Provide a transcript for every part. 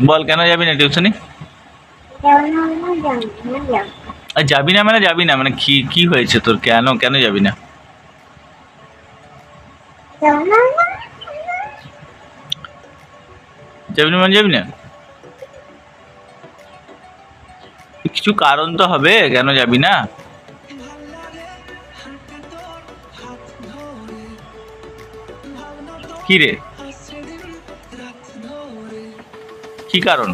বল কেন যাবি না টিউশনি? আর যাবি না মানে কি কি হয়েছে তোর? কেন কেন যাবি না? যাবি না মানে যাবি না? কিছু কারণ তো হবে কেন যাবি না। কি রে, কি কারণ?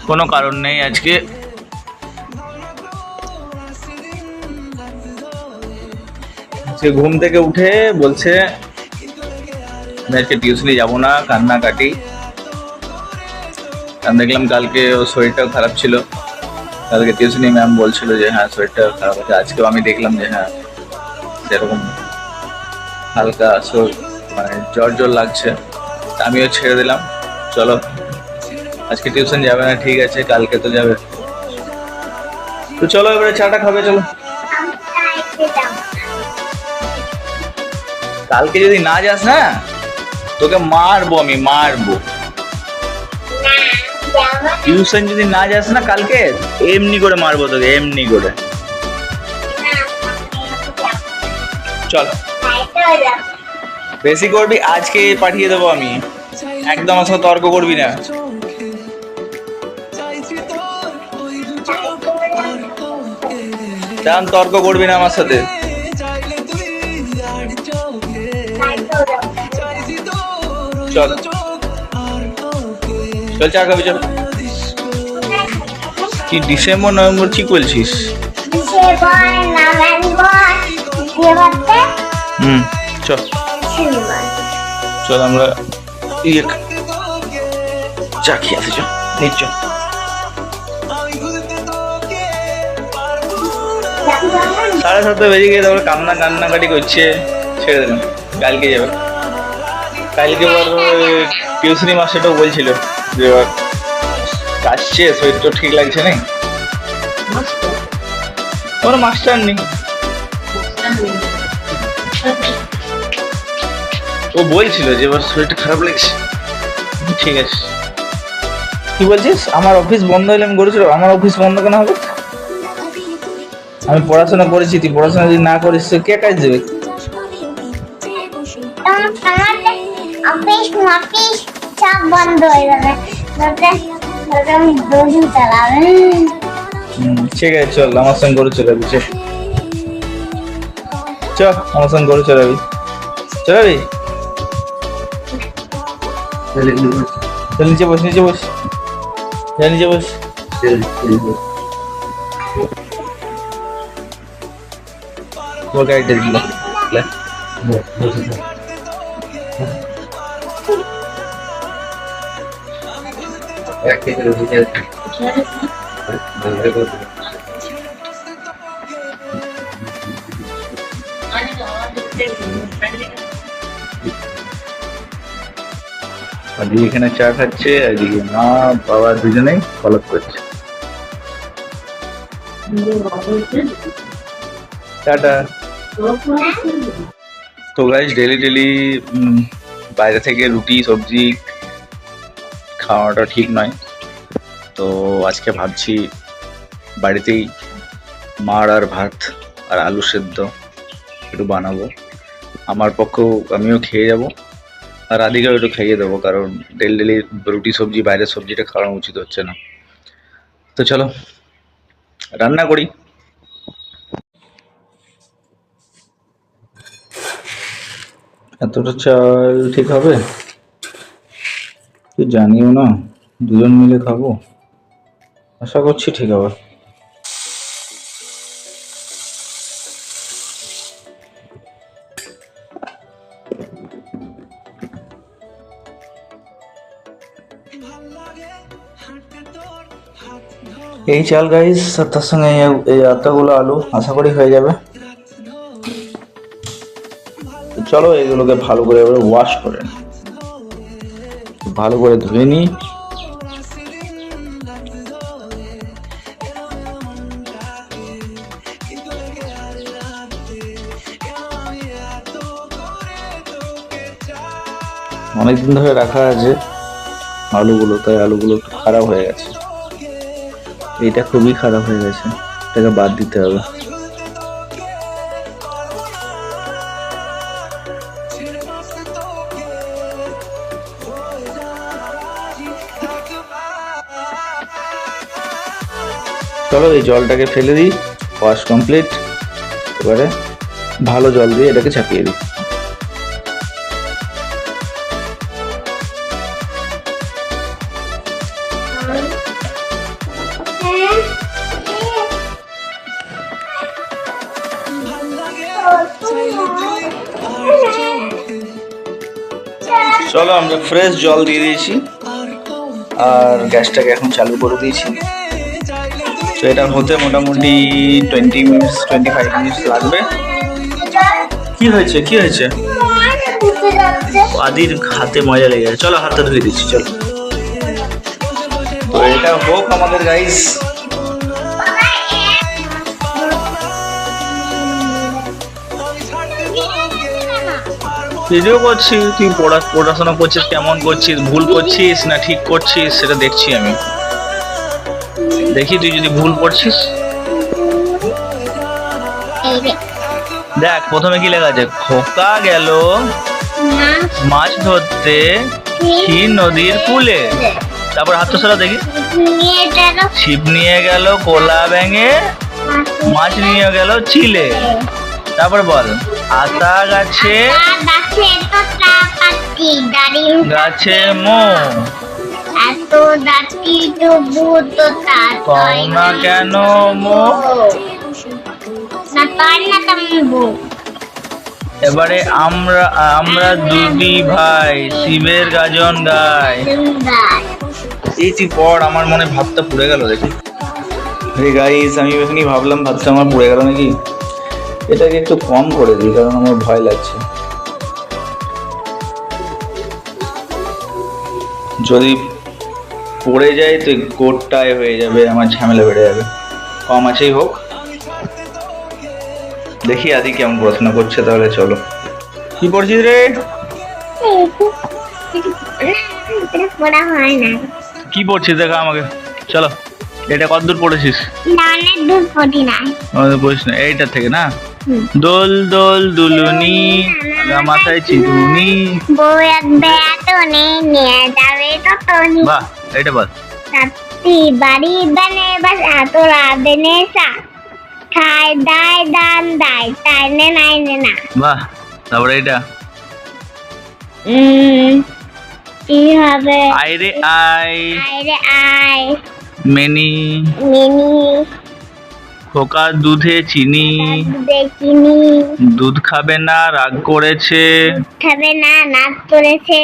কোনো কারণ নেই আজকে। সে ঘুম থেকে উঠে বলছে আমি আজকে টিউশনি যাবো না, কান্নাকাটি। আমি দেখলাম কালকে ওর শরীরটাও খারাপ ছিল, কালকে টিউশনি ম্যাম বলছিল যে হ্যাঁ শরীরটা খারাপ আছে। আজকেও আমি দেখলাম যে হ্যাঁ সেরকম হালকা মানে জ্বর জ্বর লাগছে। আমিও ছেড়ে দিলাম, চলো আজকে টিউশন যাবে না, ঠিক আছে কালকে তো যাবে। তো চলো এবারে চাটা খাবে, চলো। কালকে যদি না যাস না তোকে মারবো, আমি মারবো। টিউশন যদি না যাস না কালকে এমনি করে মারবো তোকে, এমনি করে। চল বেশি করবি আজকে পাঠিয়ে দেবো আমি, একদম আমার সাথে তর্ক করবি না। তেমন তর্ক করবি না আমার সাথে। চল চল চা খাবি, চল। কি ডিসেম্বর নভেম্বর কি বলছিস? চল চল আমরা ইয়ে চা খেয়ে আসি, চল নিচ্ছ। সাড়ে 7টা বেজে গিয়ে তারপরে কান্নাকাটি করছে, ছেড়ে দিলাম। কালকে যাবে। কালকে টিউশনি মাস্টারটাও বলছিল যে কাশছে, শরীর তো ঠিক লাগছে না। কোনো মাস্টার নেই, ও বলছিল যে এবার শরীরটা খারাপ লাগছে। ঠিক আছে, কি বলছিস? আমার অফিস বন্ধ হলে আমি করেছিল? আমার অফিস বন্ধ কেন হবে? আমি পড়াশোনা করেছি, তুই পড়াশোনা যদি না করিস কে কাজ দেবে? ঠিক আছে চল আমার সঙ্গে করে চলাবি, চল আমার সঙ্গে করে চলাবি, চলাবি। চল নিচে বস, নিচে বস, নিচে বস। वो गाइड दे दिला ले एक के रुपए আজকে এখানে চা খাচ্ছে, এদিকে মা বাবা দুজনেই ফলো করছে। টাটা। তো গাইস ডেলি বাইরে থেকে রুটি সবজি খাওয়াটা ঠিক নয়, তো আজকে ভাবছি বাড়িতেই মাড় আর ভাত আর আলু সেদ্ধ একটু বানাবো। আমার পক্ষেও আমিও খেয়ে যাব, আর রাধিকাও একটু খাইয়ে দেবো, কারণ ডেলি রুটি সবজি বাইরের সবজিটা খাওয়ানো উচিত হচ্ছে না। তো চলো রান্না করি। এতটা চাল ঠিক হবে? তুই জানিও না, দুজন মিলে খাবো, আশা করছি ঠিক হবে। এই চাল গাইস, তার সঙ্গে এই এতগুলো আলু আশা করি হয়ে যাবে। চলো এগুলোকে ভালো করে এবারে ওয়াশ করে ভালো করে ধুয়ে নিই। অনেকদিন ধরে রাখা আছে, আলুগুলো, তাই আলুগুলো একটু খারাপ হয়ে গেছে। এটা খুবই খারাপ হয়ে গেছে, এটাকে বাদ দিতে হবে। চলো এই জলটাকে ফেলে দিই, ওয়াশ কমপ্লিট। এবারে ভালো জল দিয়ে এটাকে ছাপিয়ে দিই। চলো আমরা ফ্রেশ জল দিয়ে দিয়েছি আর গ্যাসটাকে এখন চালু করে দিয়েছি। তো এটা হতে মোটামুটি 25 মিনিটস লাগবে। কি হয়েছে, কি হয়েছে? আদির হাতে ময়লা লেগে গেছে, চলো হাতটা ধুয়ে দিচ্ছি। চলো, তো এটা হোক আমাদের গাইস। ভিডিও করছি, তুই পড়াশোনা করছিস, কেমন করছিস, ভুল করছিস না ঠিক করছিস সেটা দেখছি আমি। দেখি তুই যদি ভুল করছিস। দেখ প্রথমে কি লেখা আছে, খোকা গেল মাছ ধরতে ক্ষীর নদীর কূলে। তারপর হাত সরা দেখি, ছিপ নিয়ে গেল কোলা ব্যাঙে, মাছ নিয়ে গেল চিলে। তারপর বল, আতা গাছে গাছে মো, কওনা কেন মো। এবারে আমরা দুই ভাই শিবের গাজন গাই। এই তুই পড়, আমার মনে ভাতটা পুড়ে গেল দেখি। হে গাইস, আমি এখানে ভাবলাম ভাতটা আমার পুড়ে গেল নাকি। এটাকে একটু কম করে দিই কারণ আমার ভয় লাগছে, যদি পড়ে যায় তো গোটায় হয়ে যাবে, আমার ঝামেলা বেড়ে যাবে। কম আছেই হোক। দেখি আদি কেমন পড়াশোনা করছে, তাহলে চলো। কি পড়ছিস রে? কি পড়ছিস দেখা আমাকে, চলো। এটা কতদূর পড়েছিস? পড়িস না, এইটার থেকে না। দোল দোল দুলুনি মাথায় চিরুনি, বাহ এটা বল। বাড়ি বানে বাসা তোরা বেনে সা খায় দায় দান দায় তাই নে নাই নে না। বাহ, তারপরে এটা কি হবে? আইরে আই, আইরে আয়, মেনি মিনি, খোকা দুধে চিনি, দুধে চিনি, দুধ খাবে না রাগ করেছে, খাবে না নাচ করেছে,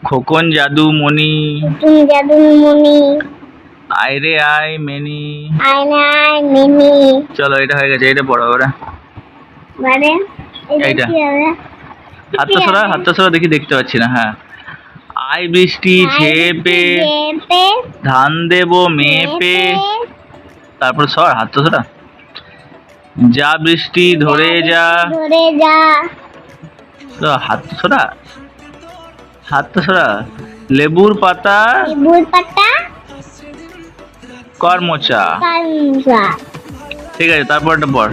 খোকন জাদু মনি, তুমি জাদু মনি, আইরে আই মেনি, আয়না আয় মিনি। চলো এটা হয়ে গেছে, এটা পড়ো ওরা। মানে এইটা কি হবে? হাতটা সরা দেখি, দেখতে পাচ্ছি না। হ্যাঁ, আই বৃষ্টি ঝেপে ধান দেবো মেপে। তারপর সর, হাতটা সরা। যা বৃষ্টি ধরে যা, ধরে যা, হাতটা সরা, হাতটা সরা। লেবুর পাতা, লেবুর পাতা, কর্মচা। ঠিক আছে, তারপর একটা পড়।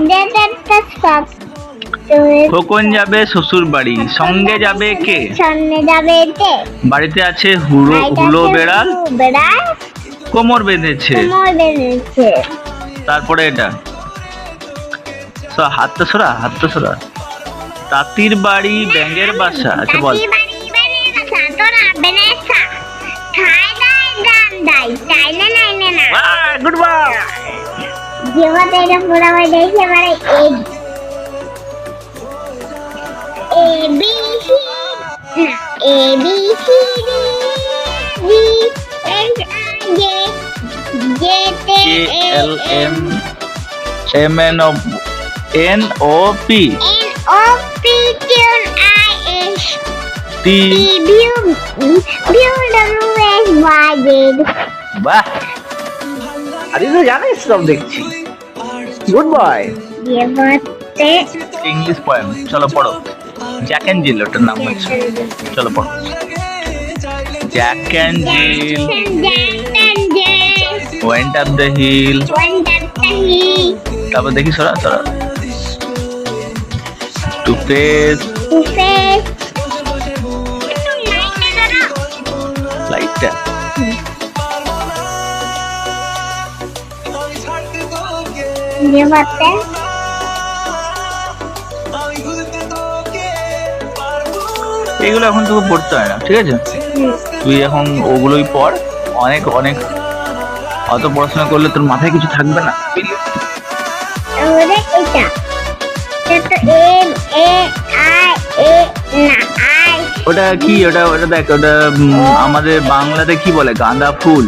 খোকন যাবে শ্বশুর বাড়ি, সঙ্গে যাবে কে? সঙ্গে যাবে কে? বাড়িতে আছে হুলো বেড়াল, কোমর বেঁধেছে। তারপরে এটা হাতটা সরা, হাতটা সরা। তাঁতির বাড়ি ব্যাঙের বাসা। আচ্ছা বল। Good boy. যেভাবে এটা পুরো হয়ে গেছে, এবারে A B C D H I J K L M N O P Q R S T W X Y Z। বাহ, আরে তো জানিস সব দেখছি। Good boy. ইংলিশ পোয়েম, চলো পড়ো। জ্যাক এন্ড জিল ওটার নাম হচ্ছে। চলো পড়ো। Jack and Jill Jack and Jill went up the hill. went up the hill তারপর দেখি সরা সরা to face to face লাইটটা ये बात है এগুলো এখন তোকে পড়তে হয় না, ঠিক আছে? তুই এখন ওগুলোই পড়। অনেক অনেক অত পড়াশোনা করলে তোর মাথায় কিছু থাকবে না। और এটা এটা এম এ আই এ না আই ওটা কি? ওটা ওটা দেখ, ওটা আমাদের বাংলাতে কি বলে? গাঁদা ফুল।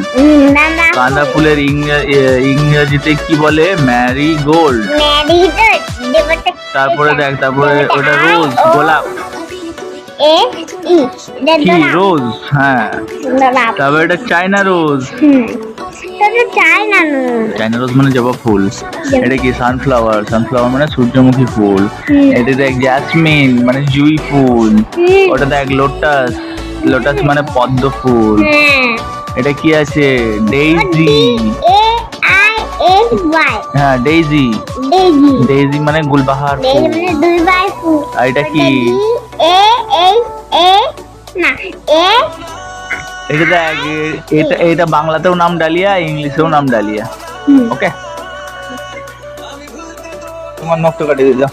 না গাঁদা ফুলের ইংরেজিতে কি বলে? ম্যারিগোল্ড। ম্যারিগোল্ড তারপরে দেখ, তারপরে ওটা রোজ, গোলাপ। এ ই কি রোজ? হ্যাঁ। গোলাপ তারপরে এটা চায়না রোজ। তো চাই না চায়না রোজ মানে জবা ফুল। এটা কি? সানফ্লাওয়ার। সানফ্লাওয়ার মানে সূর্যমুখী ফুল। এটা দেখ জ্যাসমিন মানে জুঁই ফুল। ওটা দেখ লোটাস। লোটাস মানে পদ্ম ফুল। এটা কি আছে? Daisy. A I S Y হ্যাঁ ডেইজি। ডেইজি ডেইজি মানে গুলবাহার ডেইজি ফুল। মানে দুই বাই ফুল আর এটা কি? এ এ না এ এটা দেখ, এটা এটা বাংলাতেও নাম ডালিয়া, ইংলিশেও নাম ডালিয়া। ওকে, তোমার নখটা কাটিয়ে দিই, যাও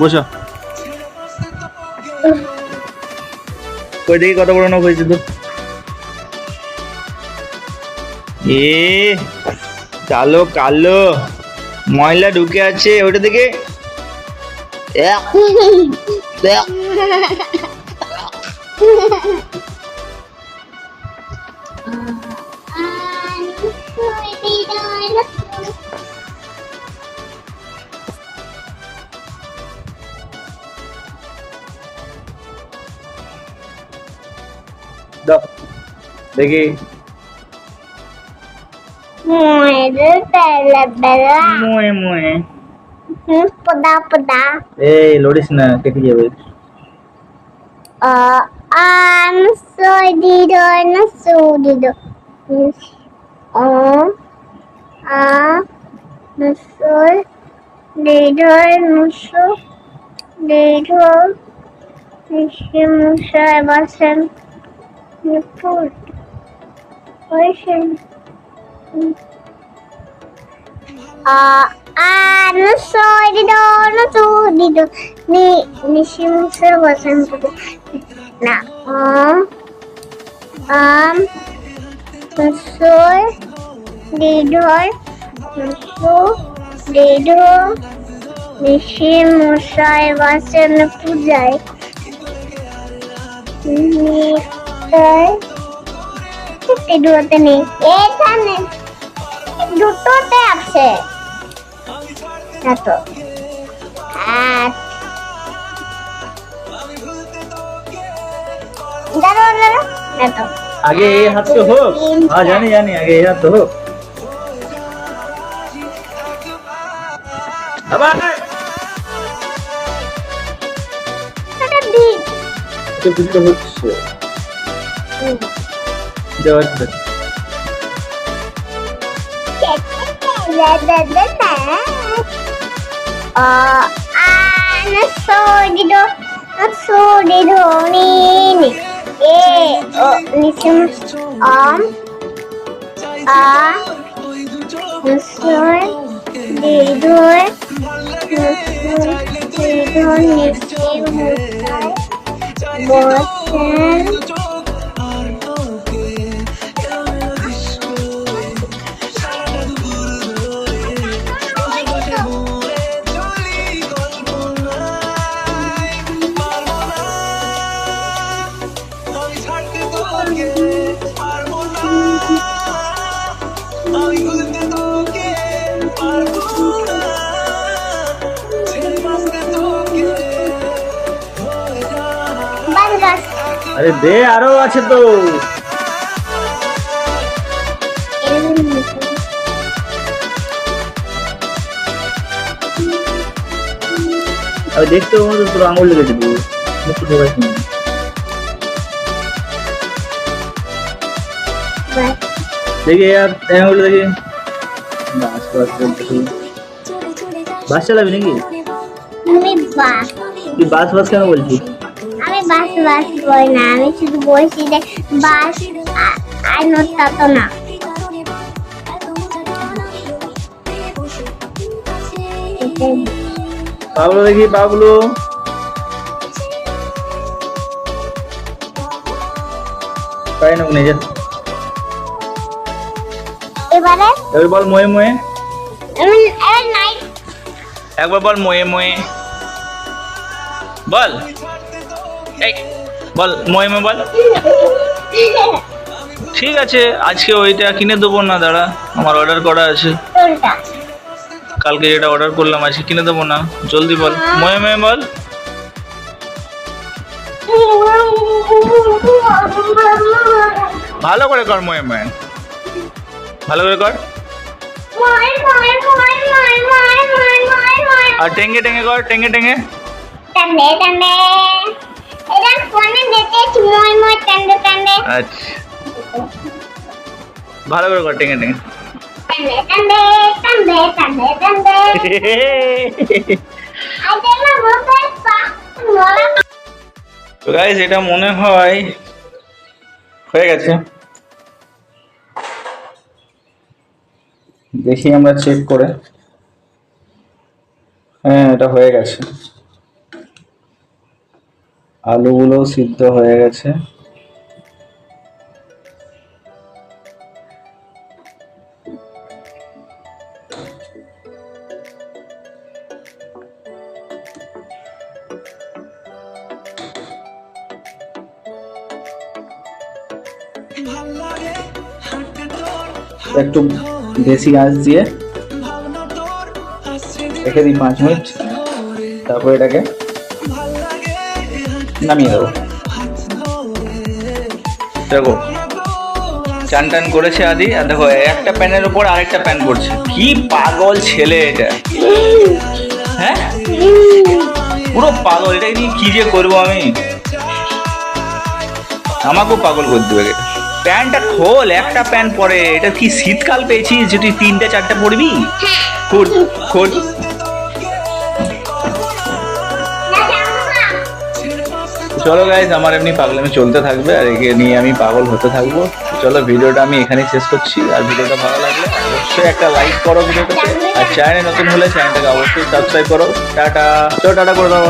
বসো। কই দেখি কত বড় নখ হয়েছে তো। এ কালো কালো ময়লা ঢুকে আছে ওটা থেকে। দেখি মুয়ে মুয়ে পদা পদা এই লড়িস না, কেটে যাবে। আম সদিদো না সদিদো আ নসর দিদো নসো দিদো নিশে মুসা বাসন নিপুর ওইসেন no soy dido no tu dido ni nisimsa wasan tu na no soy dido no dido nisimsa wasan pujai ni দুটোতে নেই, এখানে দুটোতে আছে। এতো এতো আগে এই হাত তো হোক। হ্যাঁ জানি জানি, আগে এই হাত তো হোক। আবার এটা হচ্ছে আরে দে, আরো আছে তো। আমি দেখতে তোর আঙুল লেগেছে। বাস দেখি यार টাইম হলো দেখি বাস বাস বলতে শুরু। বাস চালাবি নাকি? আমি বাস তুই বাস বাস কেন বলছিস? আমি বাস বাস বই না, আমি শুধু বলছি যে বাস আর নড়তা তো না। পাগলো দেখি পাগলো। তাই না নিজে এবারে এবার বল মোয়ে মোয়ে। আমি নাই একবার বল মোয়ে মোয়ে বল। এই বল মোয়ে মোয়ে বল। ঠিক আছে আজকে ওইটা কিনে দেবো না, দাঁড়া আমার অর্ডার করা আছে। কোনটা? কালকে যেটা অর্ডার করলাম আজকে কিনে দেবো না, জলদি বল মোয়ে মোয়ে বল। ভালো করে কর মোয়ে মোয়ে, ভালো করে কর। আর টেঙ্গে টেঙ্গে কর, টেঙ্গে টেঙ্গে। টান্ডে টান্ডে এটা ফোনে দেখেছি মই মই টান্ডে টান্ডে আচ্ছা ভালো করে কর টেঙ্গে টেঙ্গে। টান্ডে টান্ডে টান্ডে টান্ডে আজে না বলতে মোলা। তো গাইস এটা মনে হয় হয়ে গেছে, দেখি আমরা চেক করে। হ্যাঁ এটা হয়ে গেছে, আলুগুলো সিদ্ধ হয়ে গেছে। একটু বেশি আঁচ দিয়ে রেখে দিই 5 মিনিট, তারপর এটাকে নামিয়ে দেবো। দেখো চান টান করেছে আদি, আর দেখো একটা প্যানের উপর আরেকটা প্যান করছে। কি পাগল ছেলে এটা, হ্যাঁ পুরো পাগল। এটা নিয়ে কি যে করবো আমি, আমাকেও পাগল করে দেবে এটা। প্যান্টটা খোল, একটা প্যান্ট পরে। এটা কি শীতকাল পেয়েছিস যে তুই 3টে 4টে পরবি? খোল খোল। চলো গাইজ আমার এমনি পাগলামি চলতে থাকবে আর একে নিয়ে আমি পাগল হতে থাকবো। চলো ভিডিওটা আমি এখানেই শেষ করছি। আর ভিডিওটা ভালো লাগলে অবশ্যই একটা লাইক করো ভিডিওটাতে, আর চ্যানেলে নতুন হলে চ্যানেলটাকে অবশ্যই সাবস্ক্রাইব করো। টাটা, চলো টাটা করে দাও।